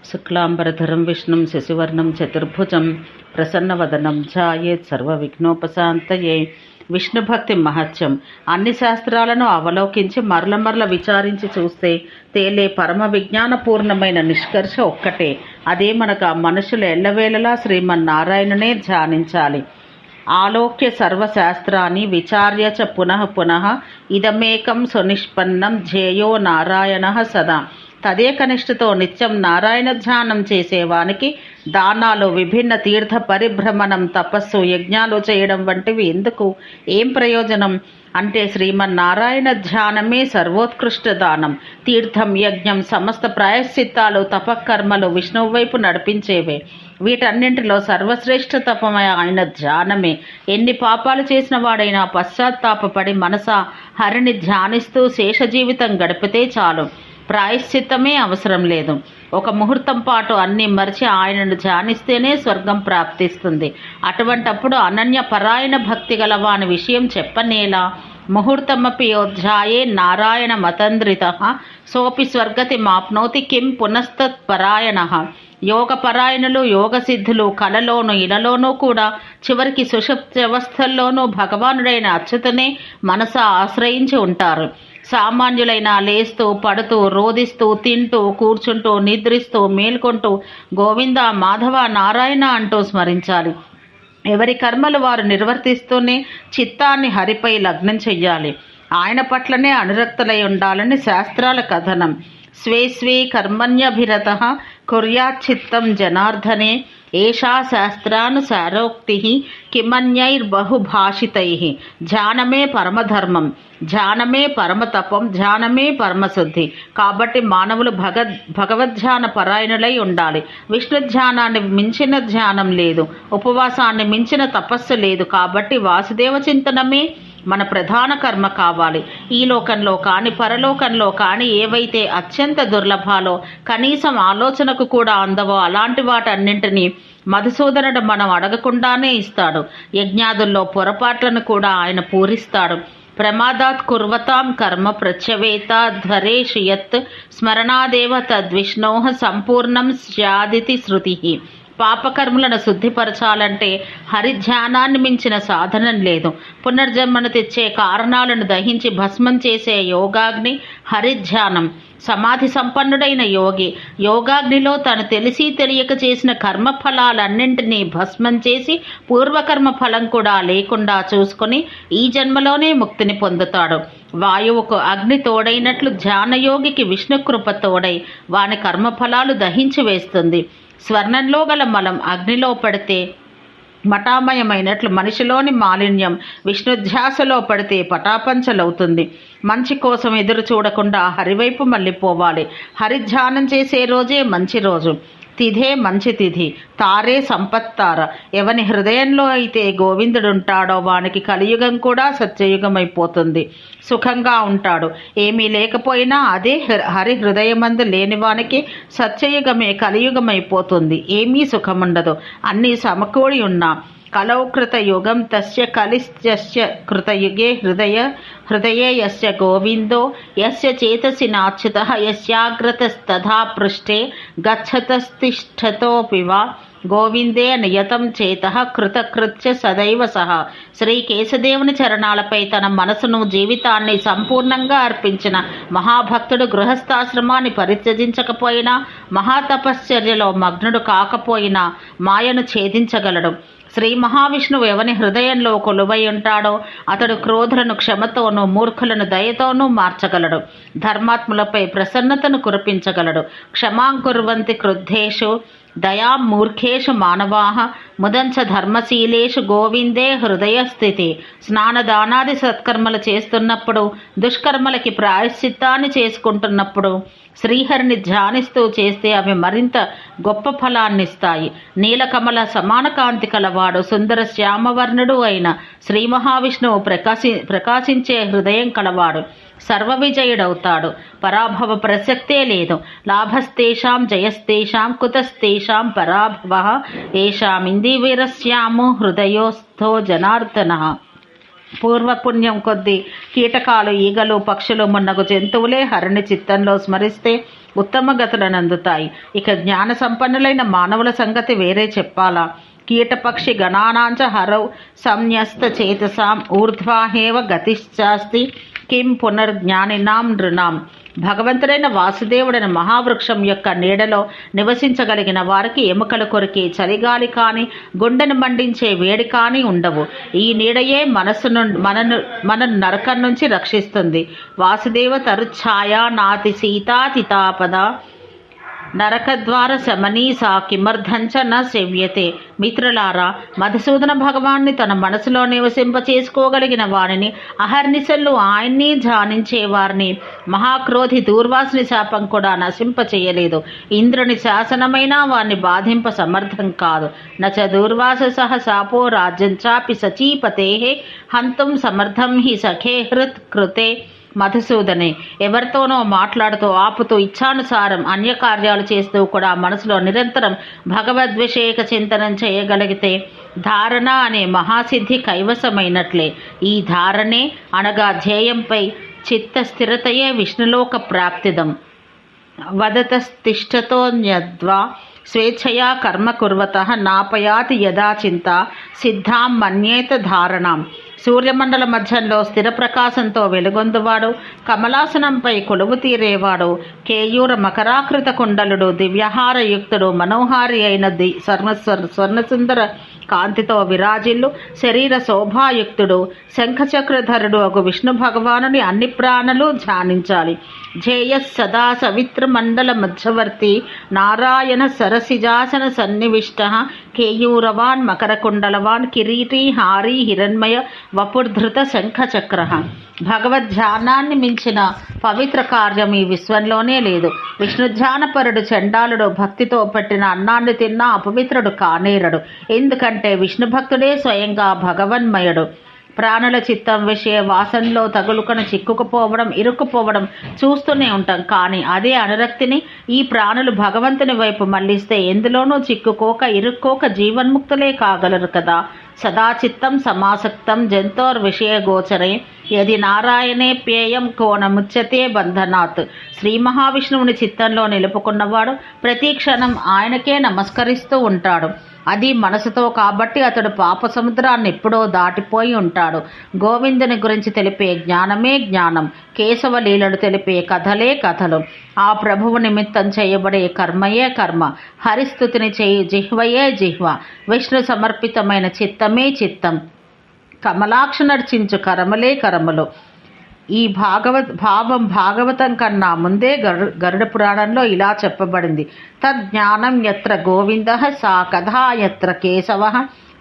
శుక్లాంబరధరం విష్ణుం శశివర్ణం చతుర్భుజం ప్రసన్నవదనం ధ్యాయేత్ సర్వవిఘ్నోపశాంతయే. విష్ణుభక్తి మహత్యం. అన్ని శాస్త్రాలను అవలోకించి మరల విచారించి చూస్తే తేలే పరమ విజ్ఞానపూర్ణమైన నిష్కర్ష ఒక్కటే. అదే మనకు ఆ మనుషులు ఎల్లవేళలా శ్రీమన్నారాయణనే ధ్యానించాలి. ఆలోక్య సర్వశాస్త్రాన్ని విచార్య చ పునః పునః ఇదమేకం సునిష్పన్నం ధ్యేయో నారాయణ సదా. తదేకనిష్ఠతో నిత్యం నారాయణ ధ్యానం చేసేవానికి దానాలు, విభిన్న తీర్థ పరిభ్రమణం, తపస్సు, యజ్ఞాలు చేయడం వంటివి ఎందుకు? ఏం ప్రయోజనం అంటే శ్రీమన్నారాయణ ధ్యానమే సర్వోత్కృష్ట దానం. తీర్థం, యజ్ఞం, సమస్త ప్రాయశ్చిత్తాలు, తపకర్మలు విష్ణువు వైపు నడిపించేవే. వీటన్నింటిలో సర్వశ్రేష్ఠ తపమయ ఆయన ధ్యానమే. ఎన్ని పాపాలు చేసిన వాడైనా పశ్చాత్తాపపడి మనసా హరిని ధ్యానిస్తూ శేష జీవితం గడిపితే చాలు. ప్రాయశ్చిత్తమే అవసరం లేదు. ఒక ముహూర్తం పాటు అన్నీ మరిచి ఆయనను ధ్యానిస్తేనే స్వర్గం ప్రాప్తిస్తుంది. అటువంటప్పుడు అనన్య పరాయణ భక్తి గల వాని విషయం చెప్పనేలా. ముహూర్తమపి యోధ్యాయే నారాయణ మతంద్రిత సోపి స్వర్గతి మాప్నోతి కిం పునస్తత్ పరాయణ. యోగ పరాయణులు, యోగ సిద్ధులు కలలోనూ ఇలలోనూ కూడా చివరికి సుషుప్తి అవస్థల్లోనూ భగవానుడైన అచ్యుతనే మనస ఆశ్రయించి ఉంటారు. సామాన్యులైన లేస్తూ, పడుతూ, రోదిస్తూ, తింటూ, కూర్చుంటూ, నిద్రిస్తూ, మేల్కొంటూ గోవింద, మాధవ, నారాయణ అంటూ స్మరించాలి. ఎవరి కర్మలు వారు నిర్వర్తిస్తూనే చిత్తాన్ని హరిపై లగ్నం చెయ్యాలి. ఆయన పట్లనే అనురక్తులై ఉండాలని శాస్త్రాల కథనం. స్వే స్వే కర్మణ్యభిరత కుర్యాచ్చిత్తం జనార్దనే ఏషా శాస్త్రానుసారోక్తి కిమన్యైర్బహుభాషితై. ధ్యానమే పరమధర్మం, ధ్యానమే పరమతపం, ధ్యానమే పరమశుద్ధి. కాబట్టి మానవులు భగవద్ధ్యాన పరాయణులై ఉండాలి. విష్ణు ధ్యానాన్ని మించిన ధ్యానం లేదు, ఉపవాసాన్ని మించిన తపస్సు లేదు. కాబట్టి వాసుదేవ చింతనమే మన ప్రధాన కర్మ కావాలి. ఈ లోకంలో కానీ పరలోకంలో కానీ ఏవైతే అత్యంత దుర్లభాలో, కనీసం ఆలోచనకు కూడా అందవో అలాంటి వాటన్నింటినీ మధుసూదనుడు మనం అడగకుండానే ఇస్తాడు. యజ్ఞాదుల్లో పొరపాట్లను కూడా ఆయన పూరిస్తాడు. ప్రమాదాత్ కుర్వతాం కర్మ ప్రత్యవేత ధ్వరేషు యత్ స్మరణాదేవ తద్విష్ణోః సంపూర్ణం స్యాదితి శృతి. పాపకర్మలను శుద్ధిపరచాలంటే హరిధ్యానాన్ని మించిన సాధనం లేదు. పునర్జన్మను తెచ్చే కారణాలను దహించి భస్మం చేసే యోగాగ్ని హరిధ్యానం. సమాధి సంపన్నుడైన యోగి యోగాగ్నిలో తను తెలిసి తెలియక చేసిన కర్మఫలాలన్నింటినీ భస్మం చేసి పూర్వకర్మ ఫలం కూడా లేకుండా చూసుకొని ఈ జన్మలోనే ముక్తిని పొందుతాడు. వాయువుకు అగ్ని తోడైనట్లు ధ్యానయోగికి విష్ణుకృప తోడై వాని కర్మఫలాలు దహించి వేస్తుంది. స్వర్ణంలో గల మలం అగ్నిలో పడితే మఠామయమైనట్లు మనిషిలోని మాలిన్యం విష్ణుధ్యాసలో పడితే పటాపంచలవుతుంది. మంచి కోసం ఎదురు చూడకుండా హరివైపు మళ్ళీపోవాలి. హరిధ్యానం చేసే రోజే మంచి రోజు. తిథే మంచి తిథి, తారే సంపత్తార. ఎవని హృదయంలో అయితే గోవిందుడుంటాడో వానికి కలియుగం కూడా సత్యయుగమైపోతుంది. సుఖంగా ఉంటాడు. ఏమీ లేకపోయినా అదే హరి హృదయమందు లేనివానికి సత్యయుగమే కలియుగమైపోతుంది. ఏమీ సుఖముండదు. అన్నీ సమకూడి ఉన్నా కలౌ కృతయుగం తస్య కలిస్య కృతయుగే హృదయే యస్య గోవిందో యస్య చేతసి నాచ్యుతః యస్యాగ్రతస్తథా పృష్ఠే గచ్చతస్తిష్ఠతోపి వా గోవిందే నియతం చేతః కృతకృత్య సదైవ సహా. శ్రీ కేశదేవుని చరణాలపై తన మనసును, జీవితాన్ని సంపూర్ణంగా అర్పించిన మహాభక్తుడు గృహస్థాశ్రమాన్ని పరిత్యజించకపోయినా, మహాతపశ్చర్యలో మగ్నుడు కాకపోయినా మాయను ఛేదించగలడు. శ్రీ మహావిష్ణువు ఎవని హృదయంలో కొలువై ఉంటాడో అతడు క్రోధులను క్షమతోనూ, మూర్ఖులను దయతోనూ మార్చగలడు. ధర్మాత్ములపై ప్రసన్నతను కురిపించగలడు. క్షమాంకుర్వంతి క్రుద్ధేషు దయా మూర్ఖేషు మానవాః ముదంచ ధర్మశీలేషు గోవిందే హృదయస్థితి. స్నానదానాది సత్కర్మలు చేస్తున్నప్పుడు, దుష్కర్మలకి ప్రాయశ్చిత్తాన్ని చేసుకుంటున్నప్పుడు శ్రీహరిని ధ్యానిస్తూ చేస్తే అవి మరింత గొప్ప ఫలాన్నిస్తాయి. నీలకమల సమాన కాంతి కలవాడు, సుందర శ్యామవర్ణుడు అయిన శ్రీ మహావిష్ణువు ప్రకాశించే హృదయం కలవాడు. సర్వ విజయుడవుతాడు. పరాభవ ప్రసక్తే లేదు. లాభస్తేషాం జయస్తేషాం కుతస్తేషాం పరాభవ ఏషాం ఇందివీరస్యామో హృదయోస్థో జనార్దన. పూర్వపుణ్యం కొద్దీ కీటకాలు, ఈగలు, పక్షులు మున్నగు జంతువులే హరిని చిత్తంలో స్మరిస్తే ఉత్తమ గతులను అందుతాయి. ఇక జ్ఞాన సంపన్నులైన మానవుల సంగతి వేరే చెప్పాలా? కీటపక్షి గణానాంచ హరౌ సంన్యస్త చేతసాం ఊర్ధ్వాహేవ గతిశ్చాస్తి కిం పునర్జ్ఞానినాం నృణాం. భగవంతుడైన వాసుదేవుడైన మహావృక్షం యొక్క నీడలో నివసించగలిగిన వారికి ఎముకలు కొరికి చలిగాలి కానీ, గుండెను మండించే వేడి కానీ ఉండవు. ఈ నీడయే మనను నరకం నుంచి రక్షిస్తుంది. వాసుదేవ తరుఛాయా నాతి సీతాతితాపద నరకద్వార శమనీ సా కిమర్థంచ న సేవ్యతే. మిత్రులారా, మధుసూదన భగవాన్ని తన మనసులో నివసింపచేసుకోగలిగిన వారిని, అహర్నిశలు ఆయన్ని ధ్యానించే వారిని మహాక్రోధి దూర్వాసుని శాపం కూడా నశింపచేయలేదు. ఇంద్రుని శాసనమైనా వారిని బాధింప సమర్థం కాదు. నచ దూర్వాస సహ శాపో రాజ్యం చాపి సచీపతే హంతుం సమర్థం హి సఖే హృత్ కృతే. మధుసూదనే, ఎవరితోనో మాట్లాడుతూ ఆపుతూ ఇచ్ఛానుసారం అన్యకార్యాలు చేస్తూ కూడా మనసులో నిరంతరం భగవద్విషేక చింతనం చేయగలిగితే ధారణ అనే మహాసిద్ధి కైవసమైనట్లే. ఈ ధారణే అనగా ధ్యేయంపై చిత్త స్థిరతయే విష్ణులోక ప్రాప్తిదం. వదతస్తిష్టతోన్యద్వా స్వేచ్ఛయా కర్మ కుర్వతః నాపయాతి యదా చింత సిద్ధాం మన్యేత ధారణాం. సూర్యమండల మధ్యంలో స్థిర ప్రకాశంతో వెలుగొందువాడు, కమలాసనంపై కొలువు తీరేవాడు, కేయూర మకరాకృత కుండలుడు, దివ్యహారయుక్తుడు, మనోహారి అయిన స్వర్ణసుందర కాంతితో విరాజిల్లు శరీర శోభాయుక్తుడు, శంఖచక్రధరుడు అగు విష్ణు భగవానుని అన్ని ప్రాణులు ధ్యానించాలి. ధ్యేయస్ సదా సవిత్ర మండల మధ్యవర్తి నారాయణ సరసిజాసన సన్నివిష్ట కేయూరవాన్ మకరకుండలవాన్ కిరీటీ హారీ హిరణ్మయ వపుర్ధృత శంఖచక్ర. భగవద్ధ్యానాన్ని మించిన పవిత్ర కార్యం ఈ విశ్వంలోనే లేదు. విష్ణుధ్యానపరుడు చండాలుడు భక్తితో పెట్టిన అన్నాన్ని తిన్నా అపవిత్రుడు కానేరడు. ఎందుకంటే విష్ణు భక్తుడే స్వయంగా భగవన్మయుడు. ప్రాణుల చిత్తం విషయ వాసనలో తగులుకొని చిక్కుకుపోవడం, ఇరుక్కుపోవడం చూస్తూనే ఉంటాం. కానీ అదే అనురక్తిని ఈ ప్రాణులు భగవంతుని వైపు మళ్లిస్తే ఎందులోనూ చిక్కుకోక ఇరుక్కోక జీవన్ముక్తులే కాగలరు కదా. సదాచిత్తం సమాసక్తం జంతోర్విషయ గోచరే యది నారాయణే ప్యేయం కోనముచ్యతే బంధనాత్. శ్రీ మహావిష్ణువుని చిత్తంలో నిలుపుకున్నవాడు ప్రతి క్షణం ఆయనకే నమస్కరిస్తూ ఉంటాడు. అది మనసుతో కాబట్టి అతడు పాప సముద్రాన్ని ఎప్పుడో దాటిపోయి ఉంటాడు. గోవిందుని గురించి తెలిపే జ్ఞానమే జ్ఞానం, కేశవ లీలలు తెలిపే కథలే కథలు, ఆ ప్రభువు నిమిత్తం చేయబడే కర్మయే కర్మ, హరిస్తుతిని చేయి జిహ్వయే జిహ్వ, విష్ణు సమర్పితమైన చిత్తమే చిత్తం, కమలాక్ష నర్చించు కరమలే కరములు. ఈ భాగవతం కన్నా ముందే గరుడ పురాణంలో ఇలా చెప్పబడింది. తజ్ఞానం యత్ర గోవిందః సా కథా యత్ర కేశవః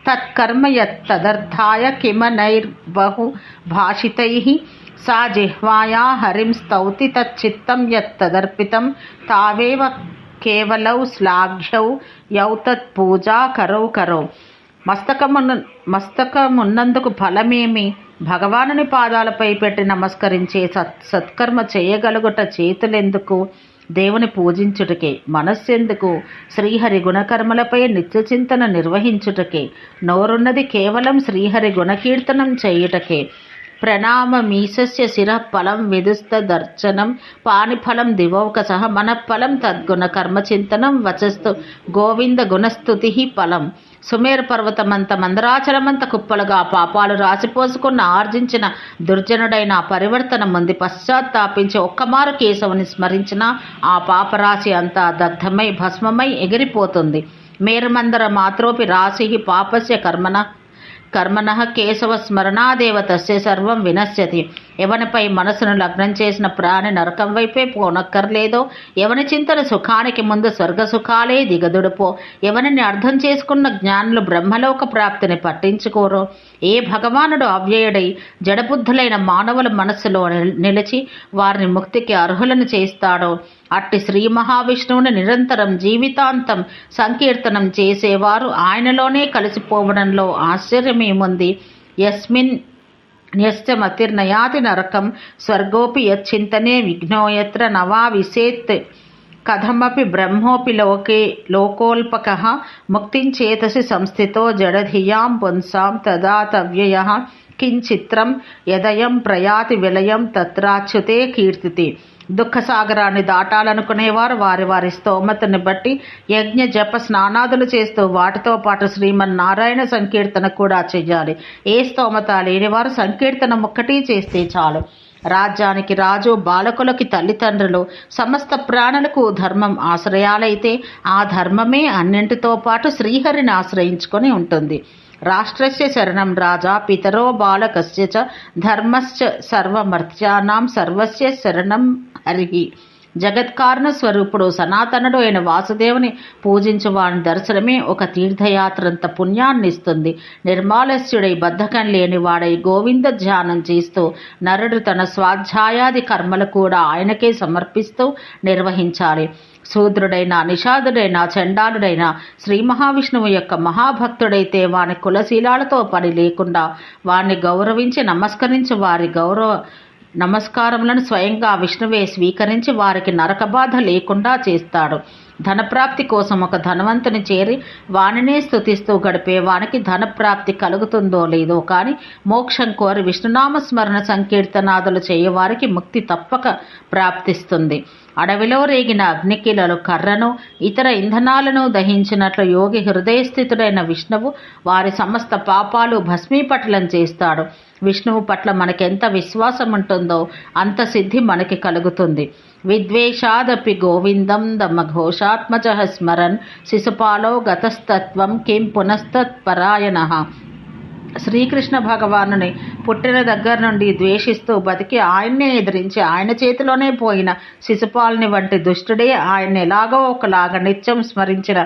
తత్కర్మ యత్తదర్థాయ కిమనైర్బహు భాషితైః సా జిహ్వాయా హరిం స్తౌతి తచ్చిత్తం యత్తదర్పితం తావేవ కేవలౌ శ్లాఘ్యౌ యౌ తత్ పూజా కరౌ కరౌ. మస్తకమున్నందుకు ఫలమేమి? భగవానుని పాదాలపై పెట్టి నమస్కరించే సత్కర్మ చేయగలుగుట చేతులెందుకు? దేవుని పూజించుటకే. మనస్సెందుకు? శ్రీహరి గుణకర్మలపై నిత్యచింతన నిర్వహించుటకే. నోరున్నది కేవలం శ్రీహరి గుణకీర్తనం చేయుటకే. ప్రణామమీశస్య శిరః ఫలం విదుస్తదర్చనం పాణిఫలం దివౌకసః మనఃఫలం తద్గుణ కర్మచింతనం వచస్తు గోవింద గుణస్తుతి ఫలం. సుమేరు పర్వతమంత మందరాచలమంత కుప్పలుగా పాపాలు రాసిపోసుకున్న ఆర్జించిన దుర్జనుడైన పరివర్తన ముందు పశ్చాత్తాపించి ఒక్కమారు కేశవుని స్మరించిన ఆ పాపరాశి అంతా దగ్ధమై భస్మమై ఎగిరిపోతుంది. మేరుమందర మాత్రోపి రాశి పాపస్య కర్మణః కేశవ స్మరణాదేవ తస్య సర్వం వినశ్యతి. ఎవనిపై మనసును లగ్నం చేసిన ప్రాణి నరకం వైపే పోనక్కర్లేదో, ఎవని చింతన సుఖానికి ముందు స్వర్గ సుఖాలే దిగదుడుపో, ఎవరిని అర్థం చేసుకున్న జ్ఞానులు బ్రహ్మలోక ప్రాప్తిని పట్టించుకోరో, ఏ భగవానుడు అవ్యయుడై జడబుద్ధులైన మానవుల మనస్సులో నిలిచి వారిని ముక్తికి అర్హులను చేస్తాడో అట్టి శ్రీ మహావిష్ణువుని నిరంతరం జీవితాంతం సంకీర్తనం చేసేవారు ఆయనలోనే కలిసిపోవడంలో ఆశ్చర్యమేముంది? యస్మిన్ న్యశ్చమతిర్నయాతి నరకం స్వర్గోపి యచ్చింతనే విఘ్నో యత్ర నవా విసేత్ కథమపి బ్రహ్మోపి లోకోల్పకః ముక్తించేతసి సంస్థితో జడధియాం పుంసాం తదా తవ్యయః కించిత్రం యదయం ప్రయాతి విలయం తత్రాచ్యుతే కీర్తితి. దుఃఖసాగరాన్ని దాటాలనుకునేవారు వారి వారి స్తోమతని బట్టి యజ్ఞ జప స్నానాదులు చేస్తూ వాటితో పాటు శ్రీమన్నారాయణ సంకీర్తన కూడా చెయ్యాలి. ఏ స్తోమత లేనివారు సంకీర్తన ఒక్కటి చేస్తే చాలు. రాజ్యానికి రాజు, బాలకులకి తల్లిదండ్రులు, సమస్త ప్రాణులకు ధర్మం ఆశ్రయాలైతే ఆ ధర్మమే అన్నింటితో పాటు శ్రీహరిని ఆశ్రయించుకొని ఉంటుంది. రాష్ట్రస్య శరణం రాజా పితరో బాలకస్య చ ధర్మశ్చ సర్వమర్త్యానాం సర్వస్య శరణం హరిహి. జగత్కారణ స్వరూపుడు సనాతనుడు అయిన వాసుదేవుని పూజించు వాని దర్శనమే ఒక తీర్థయాత్రంత పుణ్యాన్ని ఇస్తుంది. నిర్మాలస్యుడై బద్ధకం లేనివాడై గోవింద ధ్యానం చేస్తూ నరుడు తన స్వాధ్యాయాది కర్మలు కూడా ఆయనకే సమర్పిస్తూ నిర్వహించాలి. శూద్రుడైన, నిషాదుడైన, చండాలుడైన శ్రీ మహావిష్ణువు యొక్క మహాభక్తుడైతే వాని కులశీలాలతో పని లేకుండా వాణ్ణి గౌరవించి నమస్కరించి వారి నమస్కారములను స్వయంగా విష్ణువే స్వీకరించి వారికి నరకబాధ లేకుండా చేస్తాడు. ధనప్రాప్తి కోసం ఒక ధనవంతుని చేరి వానినే స్తుతిస్తూ గడిపే వానికి ధనప్రాప్తి కలుగుతుందో లేదో కానీ మోక్షం కోరి విష్ణునామస్మరణ సంకీర్తనాదులు చేయవారికి ముక్తి తప్పక ప్రాప్తిస్తుంది. అడవిలో రేగిన అగ్నికిలలు కర్రను ఇతర ఇంధనాలను దహించినట్లు యోగి హృదయస్థితుడైన విష్ణువు వారి సమస్త పాపాలు భస్మీపటలం చేస్తాడు. విష్ణువు పట్ల మనకెంత విశ్వాసం ఉంటుందో అంత సిద్ధి మనకి కలుగుతుంది. విద్వేషాదపి గోవిందం దమఘోషాత్మజ స్మరన్ శిశుపాలో గతస్తత్వం కిం పునస్తత్పరాయణః. శ్రీకృష్ణ భగవానుని పుట్టిన దగ్గర నుండి ద్వేషిస్తూ బతికి ఆయన్నే ఎదిరించి ఆయన చేతిలోనే పోయిన శిశుపాలుని వంటి దుష్టుడే ఆయన ఎలాగో ఒకలాగా నిత్యం స్మరించిన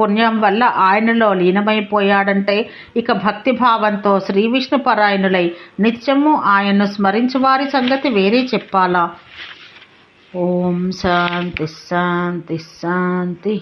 పుణ్యం వల్ల ఆయనలో లీనమైపోయాడంటే ఇక భక్తిభావంతో శ్రీ విష్ణు పరాయణులై నిత్యము ఆయన్ను స్మరించు వారి సంగతి వేరే చెప్పాలా. ఓం శాంతి శాంతి శాంతి.